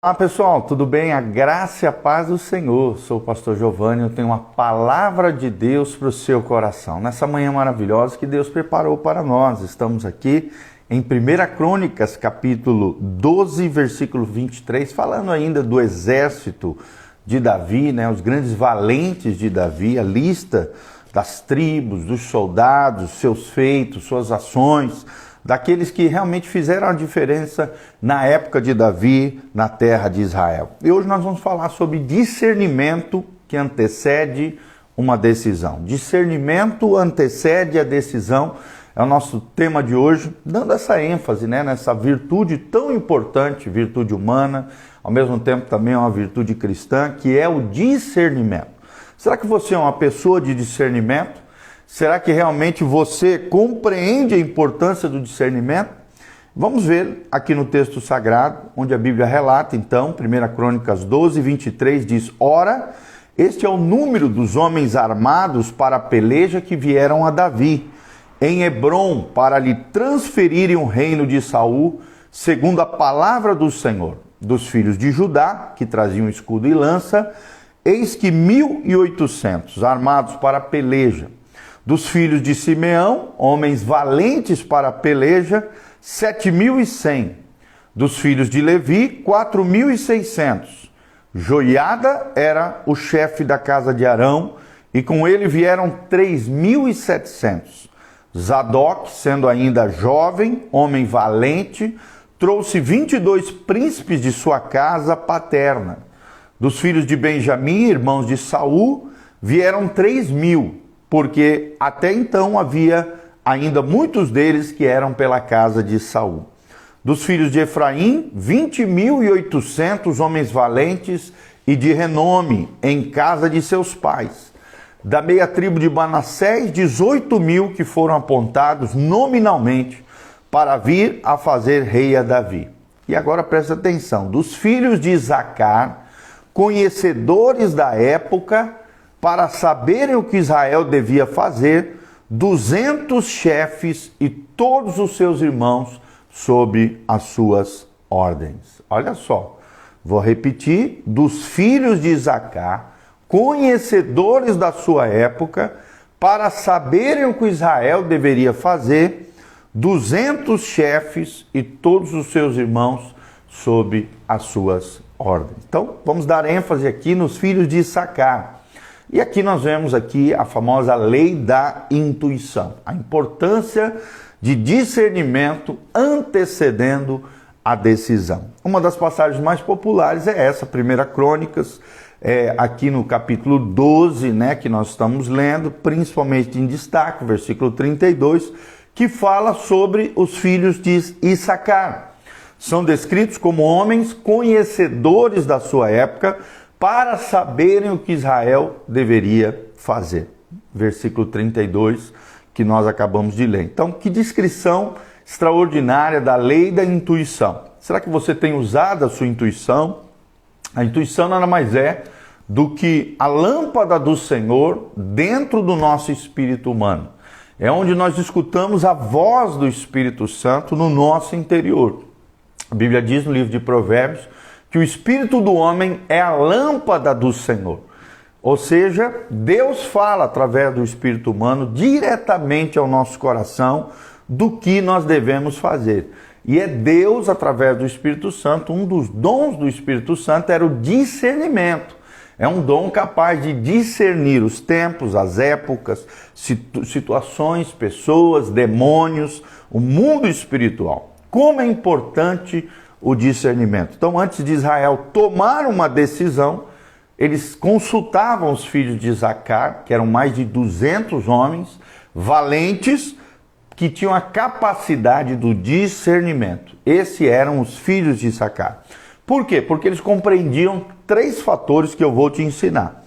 Olá pessoal, tudo bem? A graça e a paz do Senhor. Sou o pastor Giovanni, eu tenho uma palavra de Deus para o seu coração. Nessa manhã maravilhosa que Deus preparou para nós. Estamos aqui em 1 Crônicas, capítulo 12, versículo 23, falando ainda do exército de Davi, né? Os grandes valentes de Davi, a lista das tribos, dos soldados, seus feitos, suas ações, daqueles que realmente fizeram a diferença na época de Davi, na terra de Israel. E hoje nós vamos falar sobre discernimento que antecede uma decisão. Discernimento antecede a decisão, é o nosso tema de hoje, dando essa ênfase, né, nessa virtude tão importante, virtude humana, ao mesmo tempo também é uma virtude cristã, que é o discernimento. Será que você é uma pessoa de discernimento? Será que realmente você compreende a importância do discernimento? Vamos ver aqui no texto sagrado, onde a Bíblia relata, então, 1 Crônicas 12, 23, diz: Ora, este é o número dos homens armados para a peleja que vieram a Davi, em Hebrom, para lhe transferirem o reino de Saul, segundo a palavra do Senhor. Dos filhos de Judá, que traziam escudo e lança, eis que 1.800 armados para a peleja. Dos filhos de Simeão, homens valentes para a peleja, 7.100. Dos filhos de Levi, 4.600. Joiada era o chefe da casa de Arão, e com ele vieram 3.700. Zadok, sendo ainda jovem, homem valente, trouxe 22 príncipes de sua casa paterna. Dos filhos de Benjamim, irmãos de Saul, vieram 3.000. Porque até então havia ainda muitos deles que eram pela casa de Saul. Dos filhos de Efraim, 20.800 homens valentes e de renome em casa de seus pais. Da meia tribo de Manassés, 18.000 que foram apontados nominalmente para vir a fazer rei a Davi. E agora presta atenção, dos filhos de Isacar, conhecedores da época, para saberem o que Israel devia fazer, 200 chefes e todos os seus irmãos sob as suas ordens. Olha só, vou repetir, dos filhos de Isacar, conhecedores da sua época, para saberem o que Israel deveria fazer, 200 chefes e todos os seus irmãos sob as suas ordens. Então, vamos dar ênfase aqui nos filhos de Isacar. E aqui nós vemos aqui a famosa lei da intuição, a importância de discernimento antecedendo a decisão. Uma das passagens mais populares é essa, 1 Crônicas, aqui no capítulo 12, né, que nós estamos lendo, principalmente em destaque, versículo 32, que fala sobre os filhos de Issacar. São descritos como homens conhecedores da sua época, para saberem o que Israel deveria fazer. Versículo 32, que nós acabamos de ler. Então, que descrição extraordinária da lei da intuição. Será que você tem usado a sua intuição? A intuição nada mais é do que a lâmpada do Senhor dentro do nosso espírito humano. É onde nós escutamos a voz do Espírito Santo no nosso interior. A Bíblia diz no livro de Provérbios que o espírito do homem é a lâmpada do Senhor. Ou seja, Deus fala através do espírito humano diretamente ao nosso coração do que nós devemos fazer. E é Deus, através do Espírito Santo, um dos dons do Espírito Santo era o discernimento. É um dom capaz de discernir os tempos, as épocas, situações, pessoas, demônios, o mundo espiritual. Como é importante o discernimento. Então, antes de Israel tomar uma decisão, eles consultavam os filhos de Isacar, que eram mais de 200 homens valentes, que tinham a capacidade do discernimento. Esses eram os filhos de Isacar. Por quê? Porque eles compreendiam 3 fatores que eu vou te ensinar.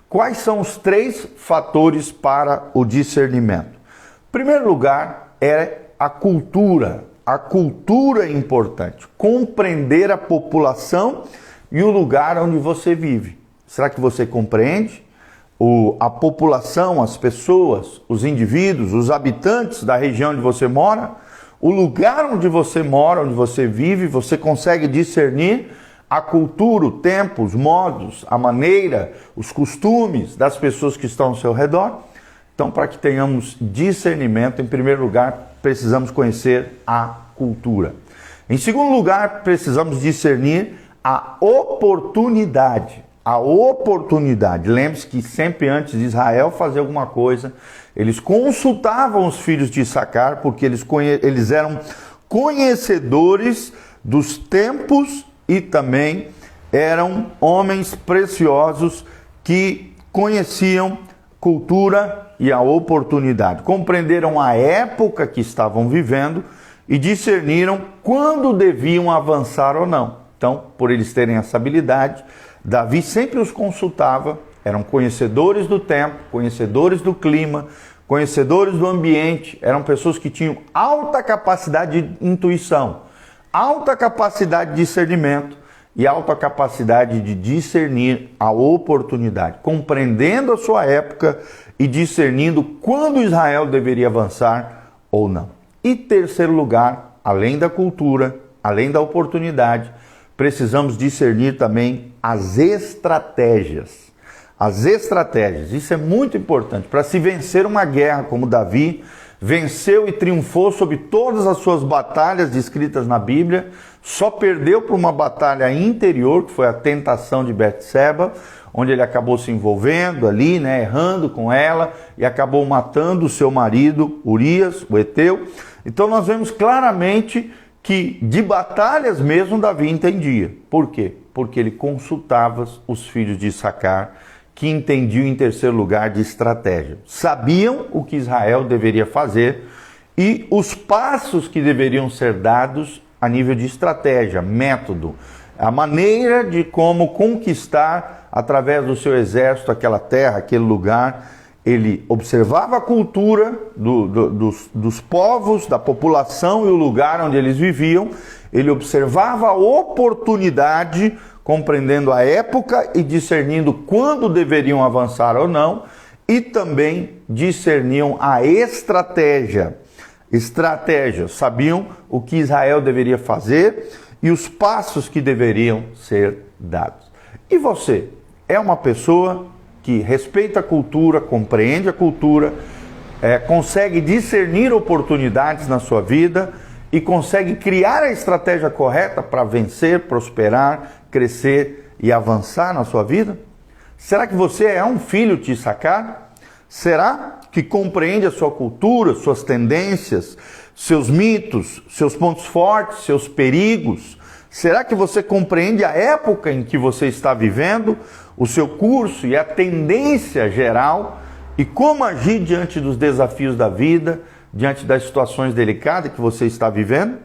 Quais são os 3 fatores para o discernimento? Em primeiro lugar, é a cultura. A cultura é importante, compreender a população e o lugar onde você vive. Será que você compreende a população, as pessoas, os indivíduos, os habitantes da região onde você mora? O lugar onde você mora, onde você vive, você consegue discernir a cultura, o tempo, os modos, a maneira, os costumes das pessoas que estão ao seu redor. Então, para que tenhamos discernimento, em primeiro lugar, precisamos conhecer a cultura. Em segundo lugar, precisamos discernir a oportunidade. A oportunidade. Lembre-se que sempre antes de Israel fazer alguma coisa, eles consultavam os filhos de Issacar, porque eles eram conhecedores dos tempos e também eram homens preciosos que conheciam cultura e a oportunidade. Compreenderam a época que estavam vivendo e discerniram quando deviam avançar ou não. Então, por eles terem essa habilidade, Davi sempre os consultava, eram conhecedores do tempo, conhecedores do clima, conhecedores do ambiente, eram pessoas que tinham alta capacidade de intuição, alta capacidade de discernimento e alta capacidade de discernir a oportunidade, compreendendo a sua época e discernindo quando Israel deveria avançar ou não. E terceiro lugar, além da cultura, além da oportunidade, precisamos discernir também as estratégias. As estratégias, isso é muito importante. Para se vencer uma guerra como Davi venceu e triunfou sobre todas as suas batalhas descritas na Bíblia, só perdeu por uma batalha interior, que foi a tentação de Betseba, onde ele acabou se envolvendo ali, errando com ela, e acabou matando o seu marido, Urias, o Eteu. Então nós vemos claramente que de batalhas mesmo Davi entendia. Por quê? Porque ele consultava os filhos de Issacar, que entendiam em terceiro lugar de estratégia. Sabiam o que Israel deveria fazer e os passos que deveriam ser dados a nível de estratégia, método, a maneira de como conquistar através do seu exército aquela terra, aquele lugar. Ele observava a cultura dos povos, da população e o lugar onde eles viviam. Ele observava a oportunidade, compreendendo a época e discernindo quando deveriam avançar ou não. E também discerniam a estratégia. Sabiam o que Israel deveria fazer e os passos que deveriam ser dados. E você é uma pessoa que respeita a cultura, compreende a cultura, consegue discernir oportunidades na sua vida e consegue criar a estratégia correta para vencer, prosperar, crescer e avançar na sua vida? Será que você é um filho de Issacar? Será que compreende a sua cultura, suas tendências, seus mitos, seus pontos fortes, seus perigos? Será que você compreende a época em que você está vivendo, o seu curso e a tendência geral e como agir diante dos desafios da vida, diante das situações delicadas que você está vivendo?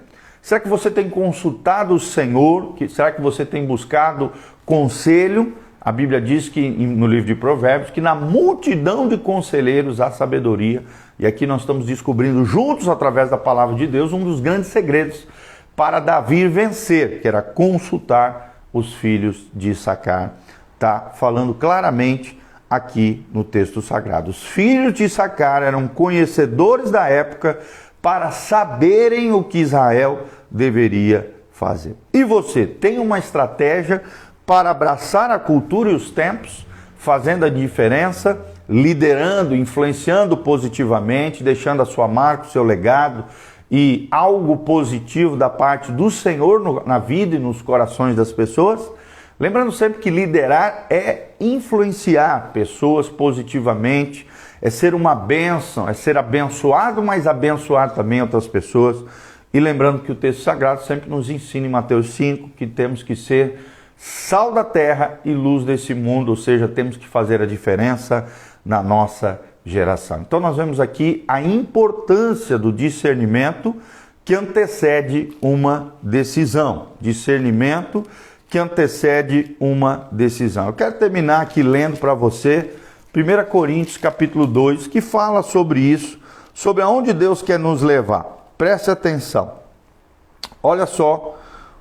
Será que você tem consultado o Senhor? Será que você tem buscado conselho? A Bíblia diz que no livro de Provérbios que na multidão de conselheiros há sabedoria. E aqui nós estamos descobrindo juntos, através da palavra de Deus, um dos grandes segredos para Davi vencer, que era consultar os filhos de Issacar. Está falando claramente aqui no texto sagrado. Os filhos de Issacar eram conhecedores da época para saberem o que Israel deveria fazer. E você tem uma estratégia para abraçar a cultura e os tempos, fazendo a diferença, liderando, influenciando positivamente, deixando a sua marca, o seu legado e algo positivo da parte do Senhor na vida e nos corações das pessoas? Lembrando sempre que liderar é influenciar pessoas positivamente, é ser uma bênção, é ser abençoado, mas abençoar também outras pessoas. E lembrando que o texto sagrado sempre nos ensina em Mateus 5 que temos que ser sal da terra e luz desse mundo, ou seja, temos que fazer a diferença na nossa geração. Então nós vemos aqui a importância do discernimento que antecede uma decisão. Discernimento que antecede uma decisão. Eu quero terminar aqui lendo para você 1 Coríntios capítulo 2, que fala sobre isso, sobre aonde Deus quer nos levar. Preste atenção. Olha só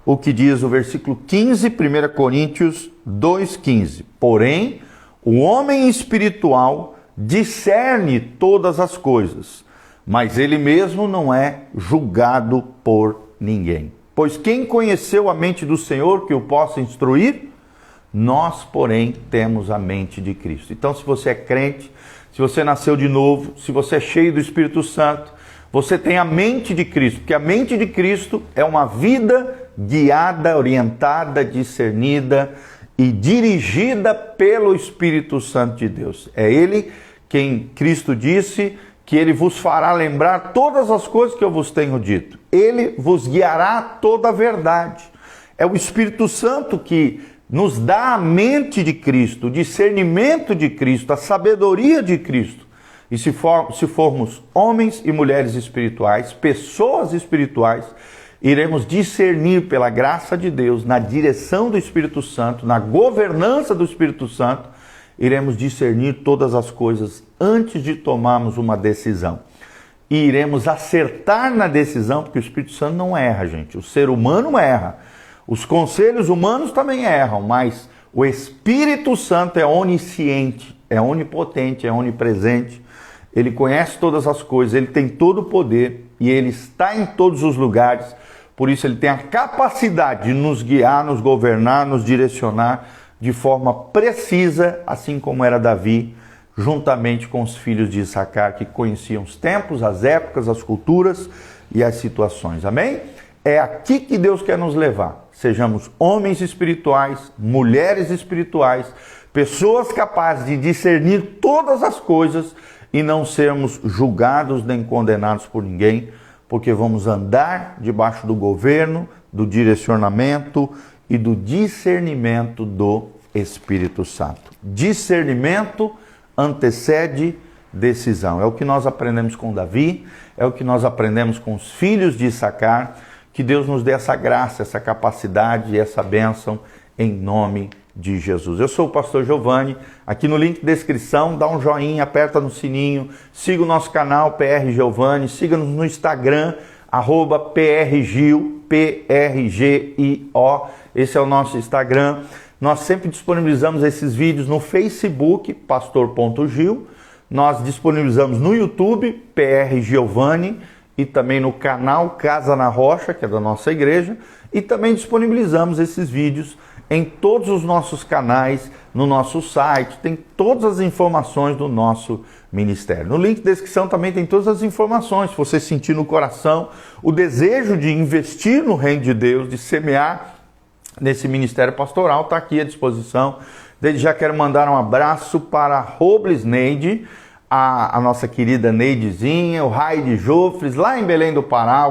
o que diz o versículo 15, 1 Coríntios 2,15. Porém, o homem espiritual discerne todas as coisas, mas ele mesmo não é julgado por ninguém. Pois quem conheceu a mente do Senhor que o possa instruir? Nós, porém, temos a mente de Cristo. Então, se você é crente, se você nasceu de novo, se você é cheio do Espírito Santo, você tem a mente de Cristo, porque a mente de Cristo é uma vida guiada, orientada, discernida e dirigida pelo Espírito Santo de Deus. É Ele quem Cristo disse que Ele vos fará lembrar todas as coisas que eu vos tenho dito. Ele vos guiará toda a verdade. É o Espírito Santo que nos dá a mente de Cristo, o discernimento de Cristo, a sabedoria de Cristo. E se formos homens e mulheres espirituais, pessoas espirituais, iremos discernir pela graça de Deus, na direção do Espírito Santo, na governança do Espírito Santo, iremos discernir todas as coisas antes de tomarmos uma decisão. E iremos acertar na decisão, porque o Espírito Santo não erra, gente. O ser humano erra. Os conselhos humanos também erram, mas o Espírito Santo é onisciente, é onipotente, é onipresente. Ele conhece todas as coisas, ele tem todo o poder e ele está em todos os lugares. Por isso ele tem a capacidade de nos guiar, nos governar, nos direcionar de forma precisa, assim como era Davi, juntamente com os filhos de Issacar, que conheciam os tempos, as épocas, as culturas e as situações. Amém? É aqui que Deus quer nos levar. Sejamos homens espirituais, mulheres espirituais, pessoas capazes de discernir todas as coisas e não sermos julgados nem condenados por ninguém, porque vamos andar debaixo do governo, do direcionamento e do discernimento do Espírito Santo. Discernimento antecede decisão. É o que nós aprendemos com Davi, é o que nós aprendemos com os filhos de Issacar. Que Deus nos dê essa graça, essa capacidade e essa bênção em nome de Jesus. Eu sou o pastor Giovani, aqui no link de descrição, dá um joinha, aperta no sininho, siga o nosso canal PR Giovani, siga-nos no Instagram, @PRGio, PRGIO, esse é o nosso Instagram. Nós sempre disponibilizamos esses vídeos no Facebook, pastor.gil, nós disponibilizamos no YouTube, PR Giovani, e também no canal Casa na Rocha, que é da nossa igreja, e também disponibilizamos esses vídeos em todos os nossos canais, no nosso site, tem todas as informações do nosso ministério. No link de descrição também tem todas as informações, se você sentir no coração o desejo de investir no reino de Deus, de semear nesse ministério pastoral, está aqui à disposição. Desde já quero mandar um abraço para a Robles Neide, a nossa querida Neidezinha, o Raide Jofres, lá em Belém do Pará,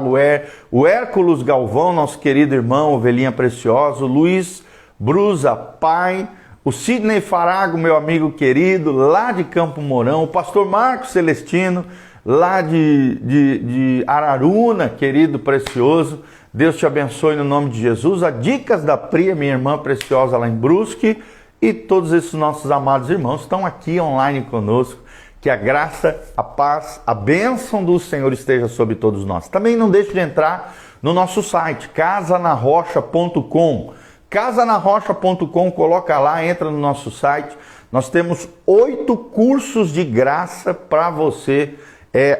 o Hércules Galvão, nosso querido irmão, ovelhinha preciosa, o Luiz Brusa Pai, o Sidney Farago, meu amigo querido, lá de Campo Mourão, o pastor Marcos Celestino, lá de Araruna, querido, precioso, Deus te abençoe no nome de Jesus, a Dicas da Priya, minha irmã preciosa lá em Brusque, e todos esses nossos amados irmãos estão aqui online conosco. Que a graça, a paz, a bênção do Senhor esteja sobre todos nós. Também não deixe de entrar no nosso site, casanarrocha.com. Casanarrocha.com, coloca lá, entra no nosso site. Nós temos 8 cursos de graça para você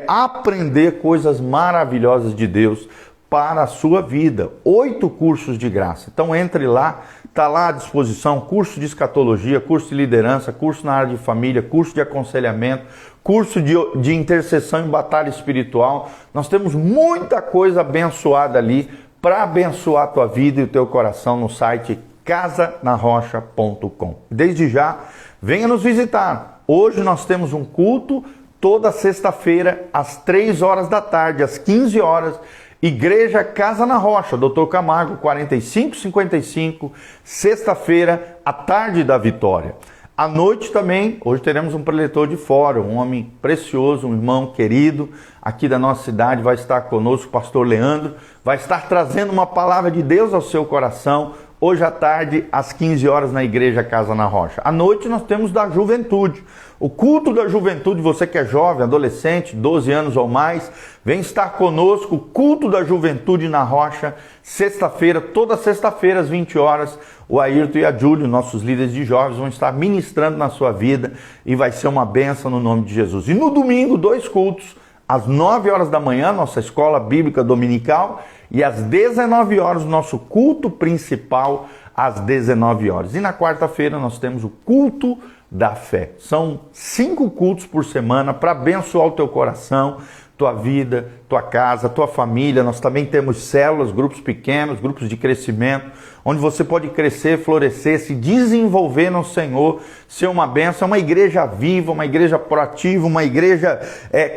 aprender coisas maravilhosas de Deus para a sua vida. 8 cursos de graça. Então entre lá, está lá à disposição, curso de escatologia, curso de liderança, curso na área de família, curso de aconselhamento, curso de intercessão em batalha espiritual. Nós temos muita coisa abençoada ali para abençoar a tua vida e o teu coração no site casanarrocha.com. Desde já, venha nos visitar. Hoje nós temos um culto toda sexta-feira às 3 horas da tarde, às 15 horas, Igreja Casa na Rocha, Dr. Camargo, 4555, sexta-feira, à tarde da Vitória. À noite também, hoje teremos um preletor de fora, um homem precioso, um irmão querido, aqui da nossa cidade, vai estar conosco, o pastor Leandro, vai estar trazendo uma palavra de Deus ao seu coração, hoje à tarde, às 15 horas, na Igreja Casa na Rocha. À noite nós temos da juventude, o culto da juventude, você que é jovem, adolescente, 12 anos ou mais, vem estar conosco, o culto da juventude na Rocha, sexta-feira, toda sexta-feira às 20 horas, o Ayrton e a Júlio, nossos líderes de jovens, vão estar ministrando na sua vida e vai ser uma bênção no nome de Jesus. E no domingo, 2 cultos, às 9 horas da manhã, nossa escola bíblica dominical, e às 19 horas o nosso culto principal às 19 horas. E na quarta-feira nós temos o culto da fé. São 5 cultos por semana para abençoar o teu coração, tua vida, tua casa, tua família. Nós também temos células, grupos pequenos, grupos de crescimento, onde você pode crescer, florescer, se desenvolver no Senhor, ser uma bênção. É uma igreja viva, uma igreja proativa, uma igreja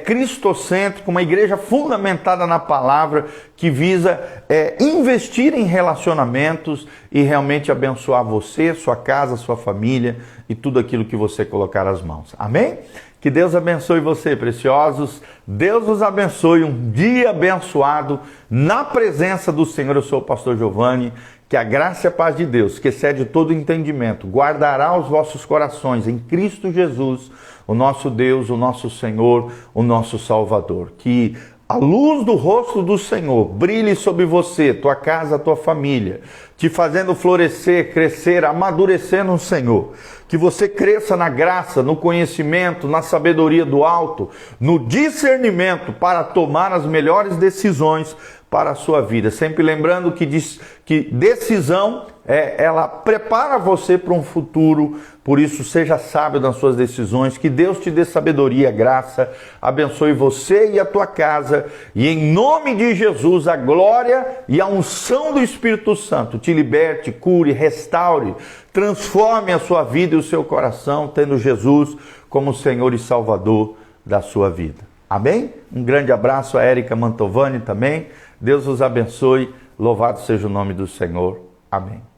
cristocêntrica, uma igreja fundamentada na palavra, que visa investir em relacionamentos e realmente abençoar você, sua casa, sua família e tudo aquilo que você colocar as mãos. Amém? Que Deus abençoe você, preciosos. Deus os abençoe. Um dia abençoado na presença do Senhor. Eu sou o pastor Giovanni. Que a graça e a paz de Deus, que excede todo entendimento, guardará os vossos corações em Cristo Jesus, o nosso Deus, o nosso Senhor, o nosso Salvador. Que a luz do rosto do Senhor brilhe sobre você, tua casa, tua família, te fazendo florescer, crescer, amadurecer no Senhor. Que você cresça na graça, no conhecimento, na sabedoria do alto, no discernimento para tomar as melhores decisões para a sua vida. Sempre lembrando que decisão, ela prepara você para um futuro. Por isso, seja sábio nas suas decisões. Que Deus te dê sabedoria, graça, abençoe você e a tua casa. E em nome de Jesus, a glória e a unção do Espírito Santo te liberte, cure, restaure, transforme a sua vida e o seu coração, tendo Jesus como Senhor e Salvador da sua vida. Amém? Um grande abraço a Érica Mantovani também. Deus os abençoe. Louvado seja o nome do Senhor. Amém.